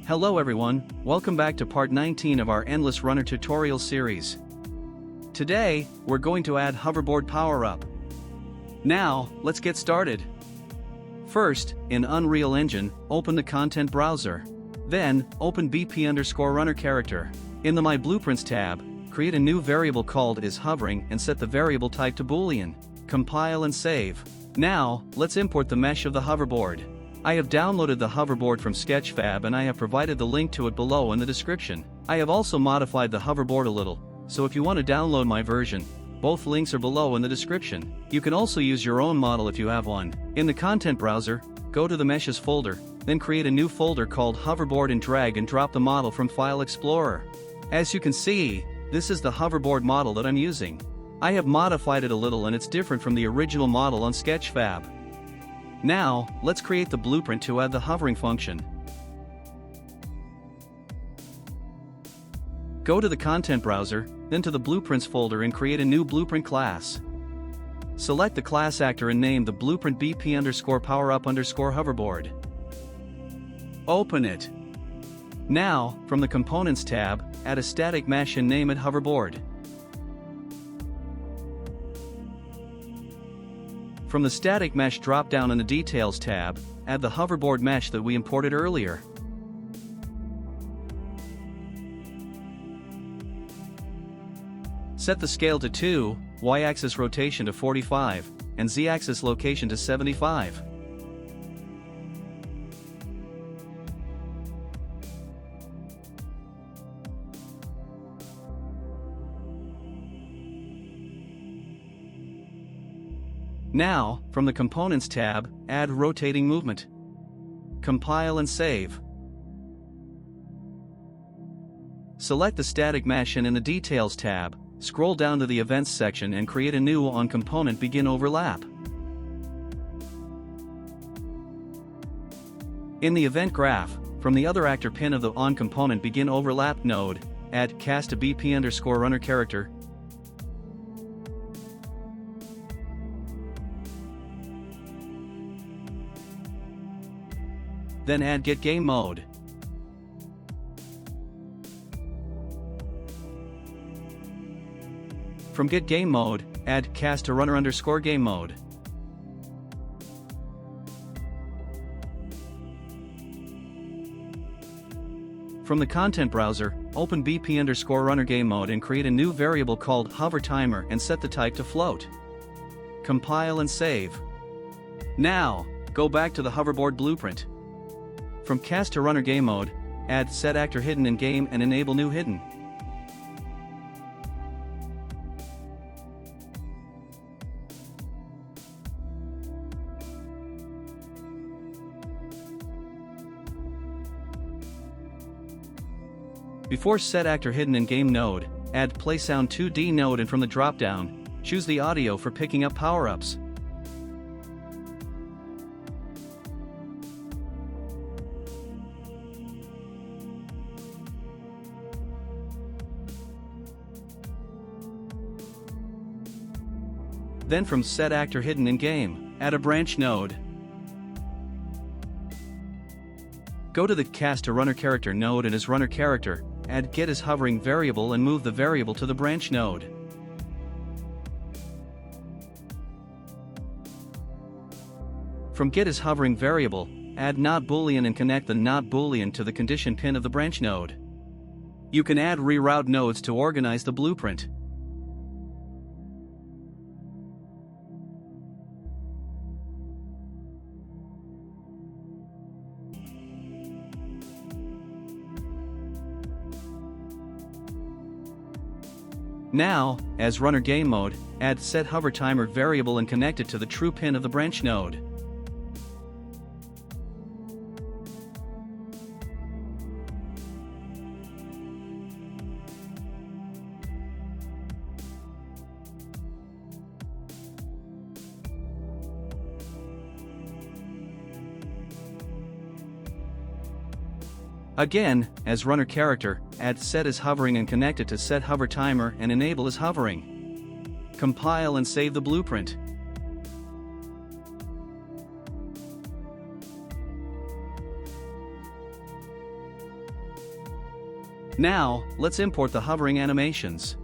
Hello everyone, welcome back to part 19 of our Endless Runner tutorial series. Today, we're going to add Hoverboard Powerup. Now, let's get started. First, in Unreal Engine, open the content browser. Then, open BP_runner character. In the My Blueprints tab, create a new variable called isHovering and set the variable type to Boolean. Compile and save. Now, let's import the mesh of the hoverboard. I have downloaded the hoverboard from Sketchfab and I have provided the link to it below in the description. I have also modified the hoverboard a little, so if you want to download my version, both links are below in the description. You can also use your own model if you have one. In the content browser, go to the Meshes folder, then create a new folder called Hoverboard and drag and drop the model from File Explorer. As you can see, this is the hoverboard model that I'm using. I have modified it a little and it's different from the original model on Sketchfab. Now, let's create the blueprint to add the hovering function. Go to the content browser, then to the Blueprints folder and create a new blueprint class. Select the class actor and name the blueprint BP_PowerUp_hoverboard. Open it. Now, from the Components tab, add a static mesh and name it Hoverboard. From the Static Mesh drop-down in the Details tab, add the hoverboard mesh that we imported earlier. Set the scale to 2, y-axis rotation to 45, and z-axis location to 75. Now, from the Components tab, add Rotating Movement. Compile and save. Select the Static Mesh and in the Details tab, scroll down to the Events section and create a new on-component begin overlap. In the Event graph, from the Other Actor pin of the on-component begin overlap node, add cast a BP_runner character. Then add Get Game Mode. From Get Game Mode, add Cast to Runner_Game Mode. From the content browser, open BP_runner game mode and create a new variable called Hover Timer and set the type to Float. Compile and save. Now, go back to the hoverboard blueprint. From Cast to Runner Game Mode, add Set Actor Hidden in Game and enable New Hidden. Before Set Actor Hidden in Game node, add Play Sound 2D node and from the drop-down, choose the audio for picking up power-ups. Then from Set Actor Hidden in Game, add a branch node. Go to the Cast to Runner Character node and as Runner Character, add Get as Hovering variable and move the variable to the branch node. From Get as Hovering variable, add Not Boolean and connect the Not Boolean to the condition pin of the branch node. You can add reroute nodes to organize the blueprint. Now, as Runner Game Mode, add Set Hover Timer variable and connect it to the true pin of the branch node. Again, as Runner Character, add Set as Hovering and connect it to Set Hover Timer and enable as Hovering. Compile and save the blueprint. Now, let's import the hovering animations.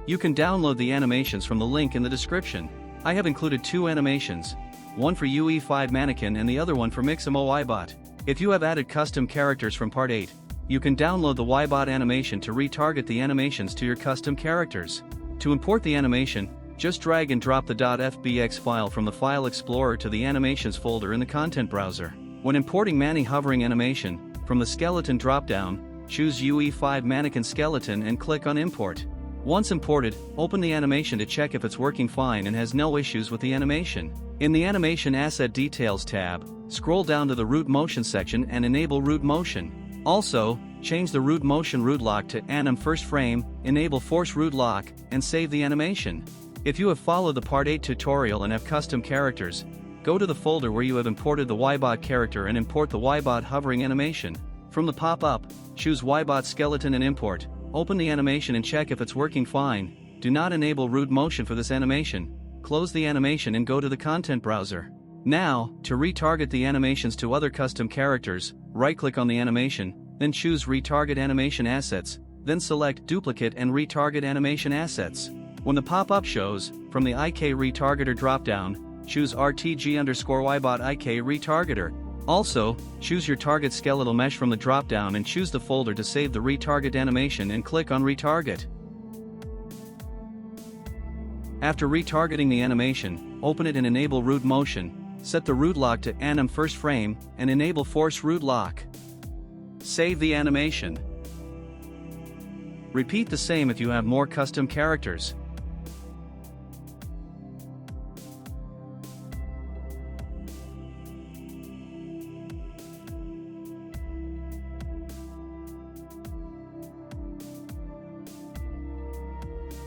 You can download the animations from the link in the description. I have included 2 animations, one for UE5 Mannequin and the other one for Mixamo Ybot. If you have added custom characters from Part 8, you can download the Ybot animation to retarget the animations to your custom characters. To import the animation, just drag and drop the .fbx file from the File Explorer to the Animations folder in the Content browser. When importing Manny hovering animation, from the skeleton dropdown, choose UE5 Mannequin Skeleton and click on Import. Once imported, open the animation to check if it's working fine and has no issues with the animation. In the Animation Asset Details tab, scroll down to the Root Motion section and enable Root Motion. Also, change the Root Motion Root Lock to Anim First Frame, enable Force Root Lock, and save the animation. If you have followed the Part 8 tutorial and have custom characters, go to the folder where you have imported the Ybot character and import the Ybot hovering animation. From the pop-up, choose Ybot Skeleton and import. Open the animation and check if it's working fine. Do not enable Root Motion for this animation. Close the animation and go to the Content browser. Now, to retarget the animations to other custom characters, right-click on the animation, then choose Retarget Animation Assets, then select Duplicate and Retarget Animation Assets. When the pop-up shows, from the IK Retargeter dropdown, choose RTG_Ybot IK Retargeter. Also, choose your target skeletal mesh from the dropdown and choose the folder to save the retarget animation and click on Retarget. After retargeting the animation, open it and enable Root Motion, set the root lock to Anim First Frame, and enable Force Root Lock. Save the animation. Repeat the same if you have more custom characters.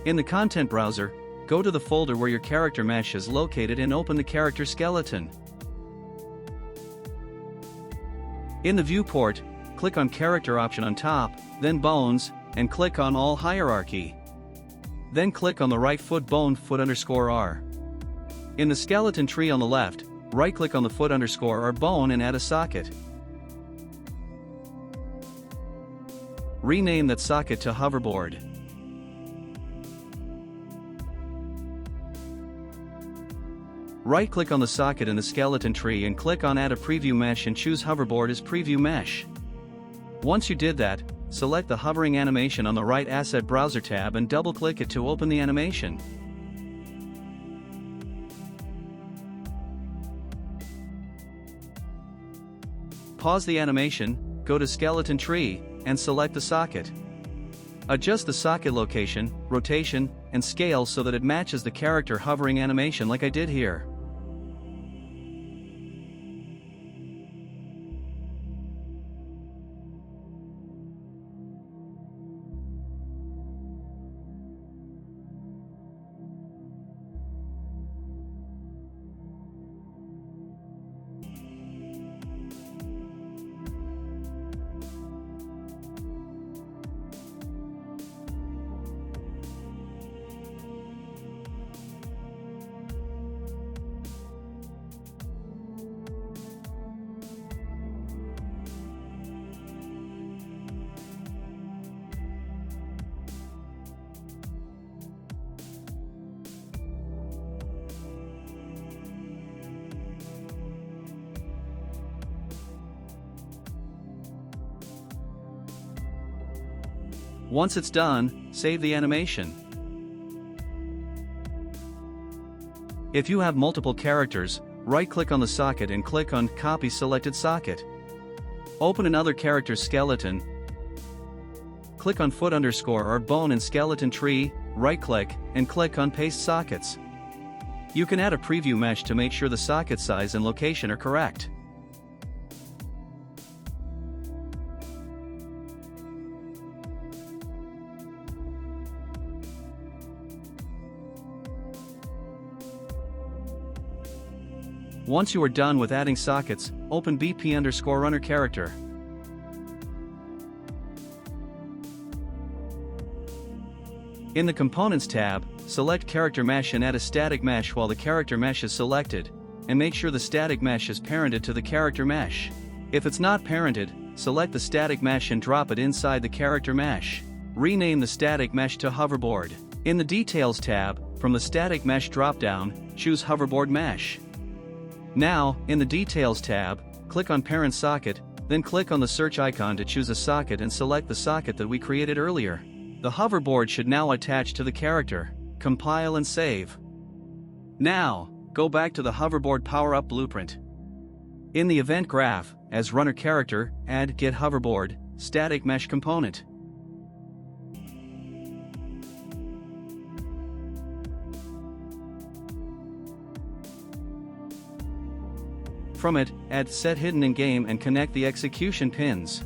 In the Content browser, go to the folder where your character mesh is located and open the character skeleton. In the viewport, click on Character option on top, then Bones, and click on All Hierarchy. Then click on the right foot bone foot_R. In the skeleton tree on the left, right-click on the foot_R bone and add a socket. Rename that socket to Hoverboard. Right-click on the socket in the skeleton tree and click on Add a Preview Mesh and choose Hoverboard as Preview Mesh. Once you did that, select the hovering animation on the right Asset Browser tab and double-click it to open the animation. Pause the animation, go to Skeleton Tree, and select the socket. Adjust the socket location, rotation, and scale so that it matches the character hovering animation like I did here. Once it's done, save the animation. If you have multiple characters, right-click on the socket and click on Copy Selected Socket. Open another character's skeleton. Click on foot_R bone and skeleton tree, right-click, and click on Paste Sockets. You can add a preview mesh to make sure the socket size and location are correct. Once you are done with adding sockets, open BP_runner character. In the Components tab, select Character Mesh and add a static mesh while the character mesh is selected, and make sure the static mesh is parented to the character mesh. If it's not parented, select the static mesh and drop it inside the character mesh. Rename the static mesh to Hoverboard. In the Details tab, from the Static Mesh dropdown, choose Hoverboard Mesh. Now, in the Details tab, click on Parent Socket, then click on the search icon to choose a socket and select the socket that we created earlier. The hoverboard should now attach to the character. Compile and save. Now, go back to the Hoverboard PowerUp blueprint. In the event graph, as runner character, add Get Hoverboard, static mesh component. From it, add Set Hidden in Game and connect the execution pins.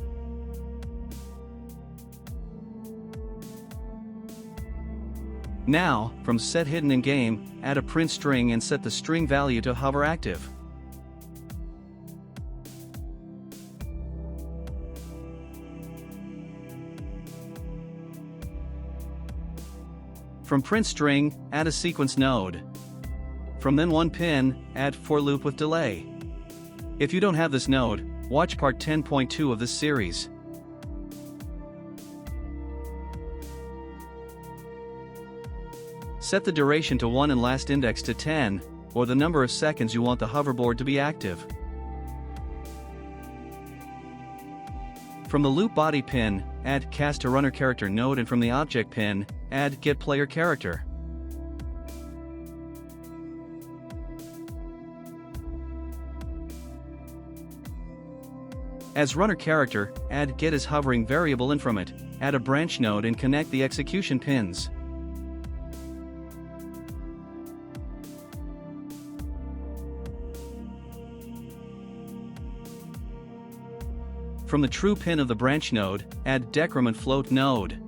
Now, from Set Hidden in Game, add a print string and set the string value to hover active. From print string, add a sequence node. From then one pin, add for loop with delay. If you don't have this node, watch part 10.2 of this series. Set the duration to 1 and last index to 10, or the number of seconds you want the hoverboard to be active. From the loop body pin, add Cast to Runner Character node, and from the object pin, add Get Player Character. As runner character, add Get as hovering variable, and from it, add a branch node and connect the execution pins. From the true pin of the branch node, add decrement float node.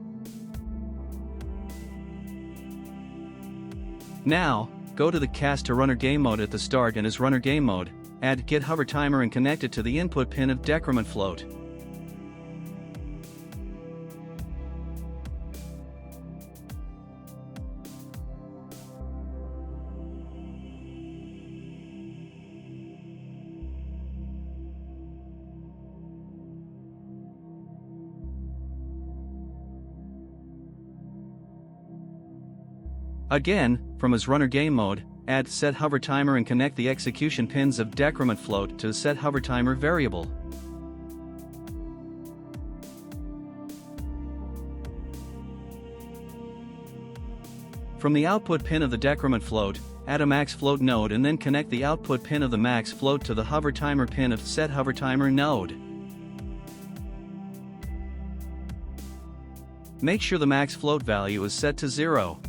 Now, go to the Cast to Runner game mode at the start, and as runner game mode, add Get Hover Timer and connect it to the input pin of decrement float. Again, from his runner game mode, add Set Hover Timer and connect the execution pins of decrement float to the Set Hover Timer variable. From the output pin of the decrement float, add a max float node and then connect the output pin of the max float to the hover timer pin of Set Hover Timer node. Make sure the max float value is set to 0.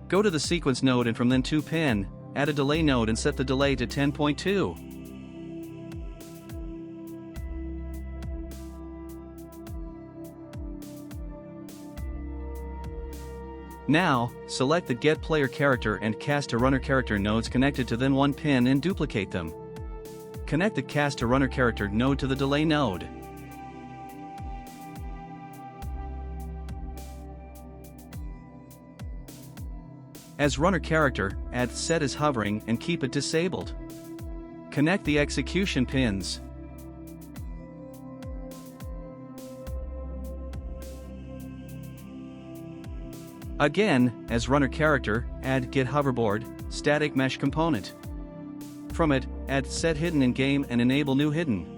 Go to the sequence node and from then 2 pin, add a delay node and set the delay to 10.2. Now, select the Get Player Character and Cast to Runner Character nodes connected to then 1 pin and duplicate them. Connect the Cast to Runner Character node to the delay node. As runner character, add Set as hovering and keep it disabled. Connect the execution pins. Again, as runner character, add Get Hoverboard, static mesh component. From it, add Set Hidden in Game and enable New Hidden.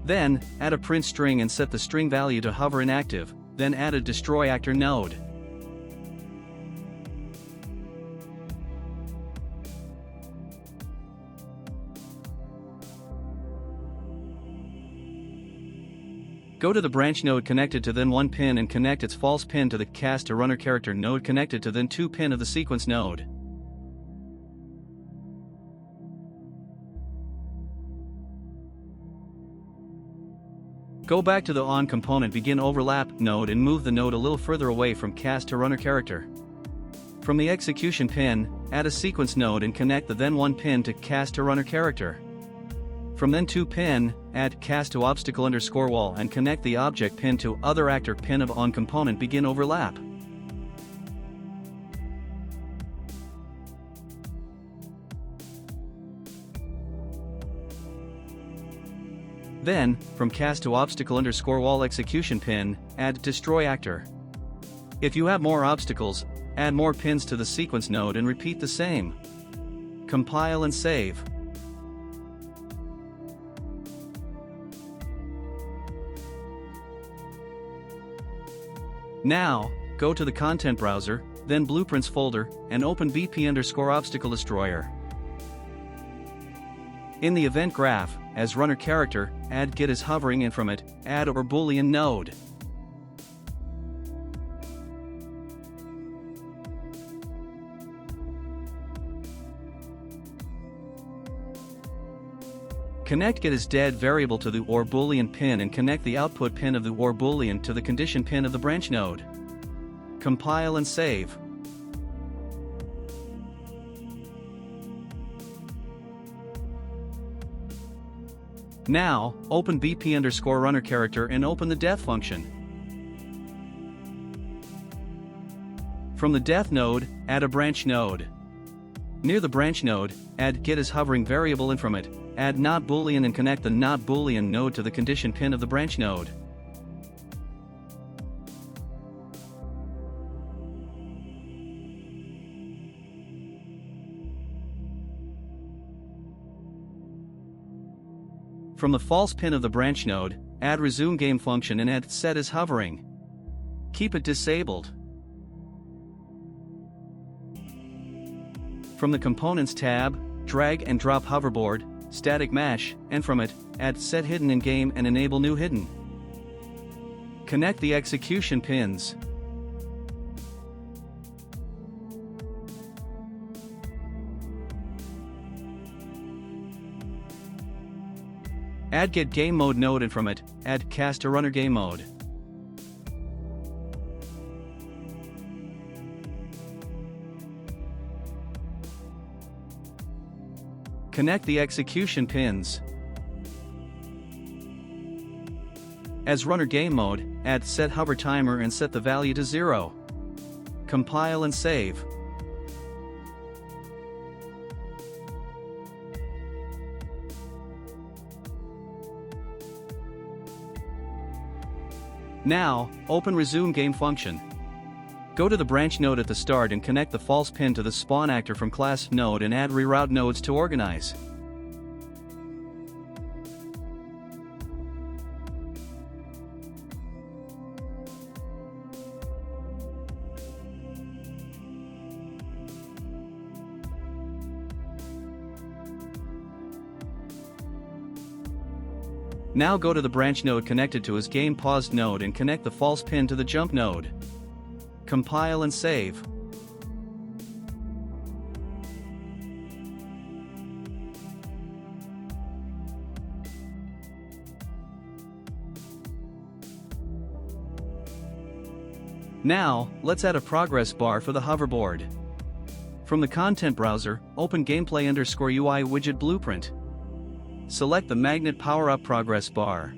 Then, add a print string and set the string value to hover inactive, then add a Destroy Actor node. Go to the branch node connected to then 1 pin and connect its false pin to the Cast to Runner Character node connected to then 2 pin of the sequence node. Go back to the On component Begin Overlap node and move the node a little further away from Cast to Runner Character. From the execution pin, add a sequence node and connect the then 1 pin to Cast to Runner Character. From then to pin, add cast to obstacle_wall and connect the object pin to other actor pin of on component begin overlap. Then, from cast to obstacle_wall execution pin, add destroy actor. If you have more obstacles, add more pins to the sequence node and repeat the same. Compile and save. Now, go to the content browser, then Blueprints folder, and open BP_ObstacleDestroyer. In the event graph, as runner character, add get is hovering and from it, add or Boolean node. Connect get is dead variable to the or Boolean pin and connect the output pin of the or Boolean to the condition pin of the branch node. Compile and save. Now, open BP_runner character and open the def function. From the def node, add a branch node. Near the branch node, add get is hovering variable and from it, add not Boolean and connect the not Boolean node to the condition pin of the branch node. From the false pin of the branch node, add resume game function and add set is hovering. Keep it disabled. From the Components tab, drag and drop Hoverboard, Static Mesh, and from it, add Set Hidden in Game and enable New Hidden. Connect the execution pins. Add Get Game Mode node and from it, add Cast to Runner Game Mode. Connect the execution pins. As Runner Game Mode, add Set Hover Timer and set the value to 0. Compile and save. Now, open Resume Game function. Go to the branch node at the start and connect the false pin to the spawn actor from class node and add reroute nodes to organize. Now go to the branch node connected to his game paused node and connect the false pin to the jump node. Compile and save. Now, let's add a progress bar for the hoverboard. From the content browser, open gameplay_UI widget blueprint. Select the magnet PowerUp progress bar.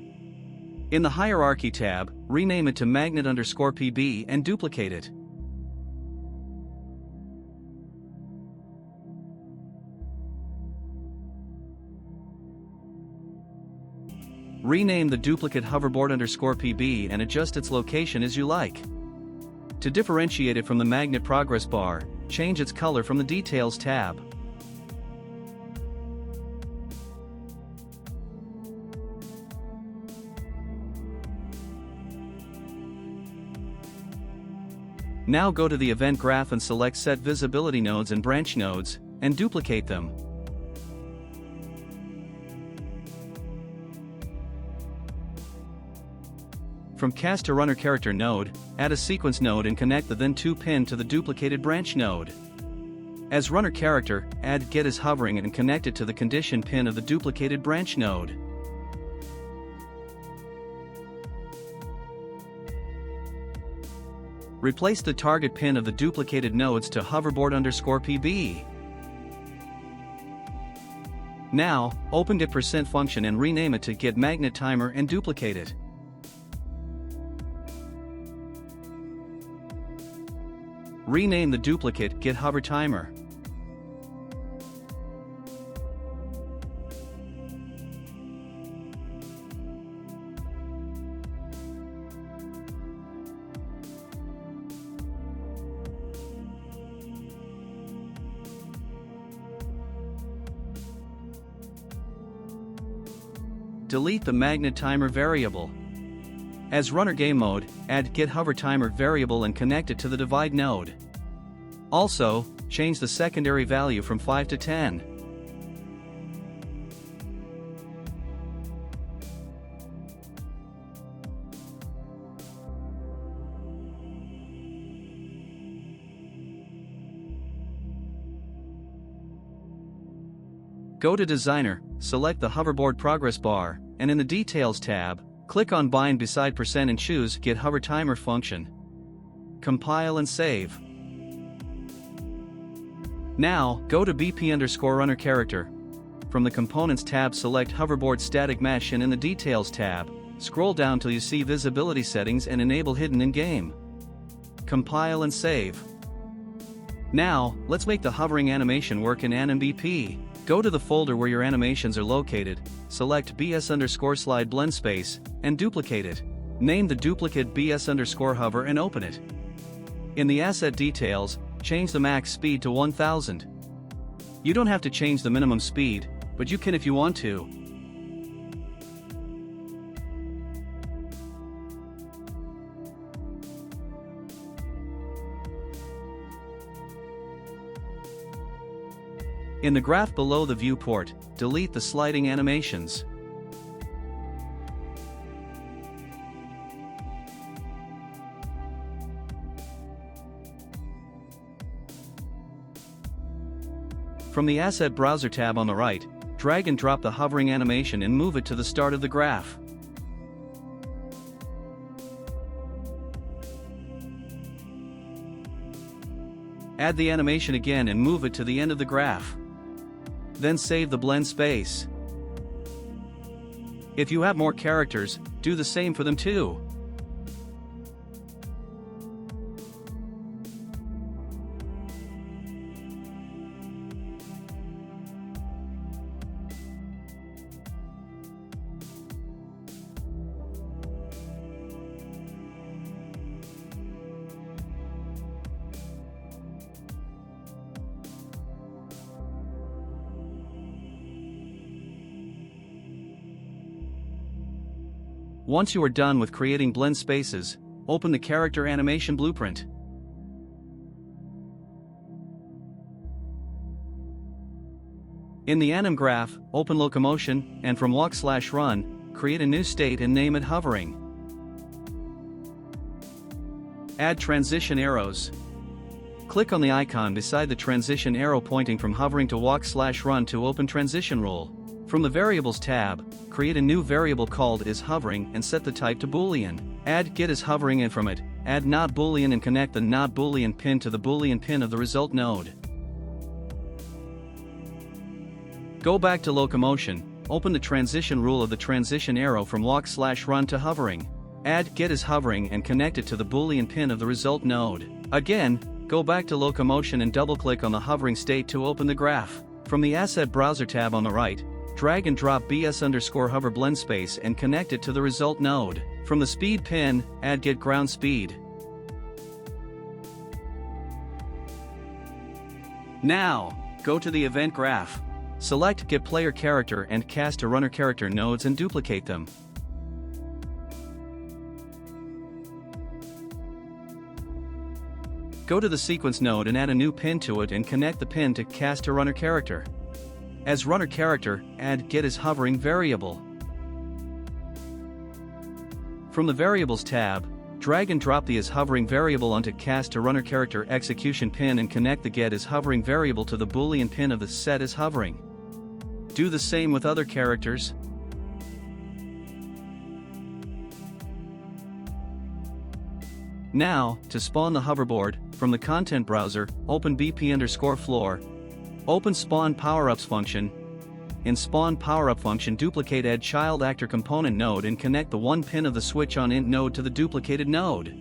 In the Hierarchy tab, rename it to magnet_PB and duplicate it. Rename the duplicate hoverboard_PB and adjust its location as you like. To differentiate it from the magnet progress bar, change its color from the Details tab. Now go to the event graph and select Set Visibility Nodes and Branch Nodes, and duplicate them. From Cast to Runner Character node, add a sequence node and connect the then to pin to the duplicated branch node. As Runner Character, add Get is hovering and connect it to the condition pin of the duplicated branch node. Replace the target pin of the duplicated nodes to hoverboard_PB. Now, open get% function and rename it to getMagnetTimer and duplicate it. Rename the duplicate getHoverTimer. Delete the MagnetTimer variable. As runner game mode, add getHoverTimer variable and connect it to the divide node. Also, change the secondary value from 5 to 10. Go to Designer, select the Hoverboard progress bar, and in the Details tab, click on Bind beside % and choose getHoverTimer function. Compile and save. Now, go to BP_runner character. From the Components tab, select Hoverboard Static Mesh and in the Details tab, scroll down till you see Visibility Settings and enable Hidden in Game. Compile and save. Now, let's make the hovering animation work in AnimBP. Go to the folder where your animations are located, select BS_slide blend space, and duplicate it. Name the duplicate BS_hover and open it. In the asset details, change the max speed to 1000. You don't have to change the minimum speed, but you can if you want to. In the graph below the viewport, delete the sliding animations. From the Asset Browser tab on the right, drag and drop the hovering animation and move it to the start of the graph. Add the animation again and move it to the end of the graph. Then save the blend space. If you have more characters, do the same for them too. Once you are done with creating blend spaces, open the character animation blueprint. In the anim graph, open locomotion, and from walk/run, create a new state and name it hovering. Add transition arrows. Click on the icon beside the transition arrow pointing from hovering to walk/run to open transition rule. From the Variables tab, create a new variable called isHovering and set the type to Boolean. Add getIsHovering and from it, add NotBoolean and connect the NotBoolean pin to the Boolean pin of the result node. Go back to locomotion, open the transition rule of the transition arrow from walk/run to hovering. Add getIsHovering and connect it to the Boolean pin of the result node. Again, go back to locomotion and double-click on the hovering state to open the graph. From the Asset Browser tab on the right, drag and drop BS_hover blend space and connect it to the result node. From the Speed pin, add getGroundSpeed. Now, go to the Event graph. Select getPlayerCharacter and CastToRunnerCharacter nodes and duplicate them. Go to the Sequence node and add a new pin to it and connect the pin to CastToRunnerCharacter. As runner character, add getIsHovering variable. From the Variables tab, drag and drop the isHovering variable onto CastToRunnerCharacter execution pin and connect the getIsHovering variable to the Boolean pin of the setIsHovering. Do the same with other characters. Now, to spawn the hoverboard, from the Content Browser, open BP_floor. Open Spawn Powerups function. in Spawn PowerUp function duplicate add child actor component node and connect the one pin of the switch on int node to the duplicated node.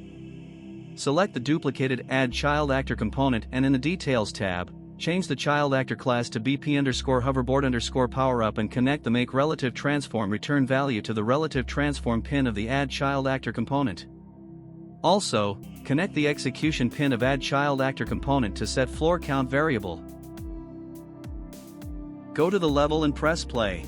Select the duplicated add child actor component and in the details tab, change the child actor class to BP_hoverboard_PowerUp and connect the make relative transform return value to the relative transform pin of the add child actor component. Also, connect the execution pin of add child actor component to set floor count variable. Go to the level and press play.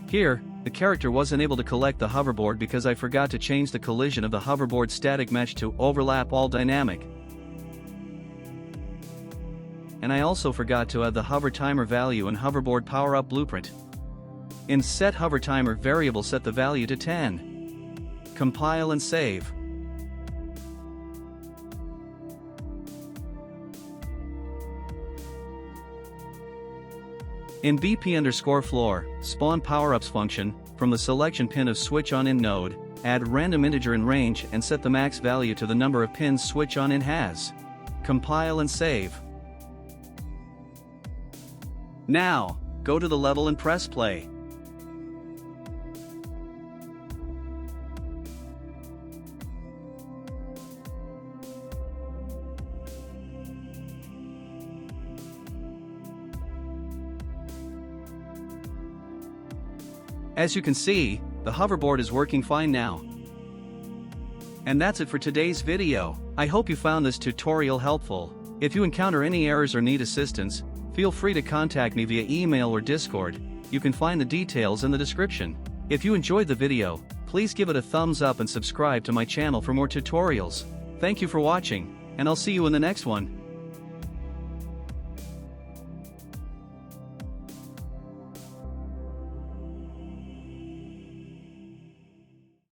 Here, the character wasn't able to collect the hoverboard because I forgot to change the collision of the hoverboard static mesh to overlap all dynamic. And I also forgot to add the hover timer value in hoverboard PowerUp blueprint. In set hover timer variable set the value to 10. Compile and save. In BP_floor, spawn PowerUps function, from the selection pin of switch on in node, add random integer in range and set the max value to the number of pins switch on in has. Compile and save. Now, go to the level and press play. As you can see, the hoverboard is working fine now. And that's it for today's video. I hope you found this tutorial helpful. If you encounter any errors or need assistance, feel free to contact me via email or Discord. You can find the details in the description. If you enjoyed the video, please give it a thumbs up and subscribe to my channel for more tutorials. Thank you for watching, and I'll see you in the next one.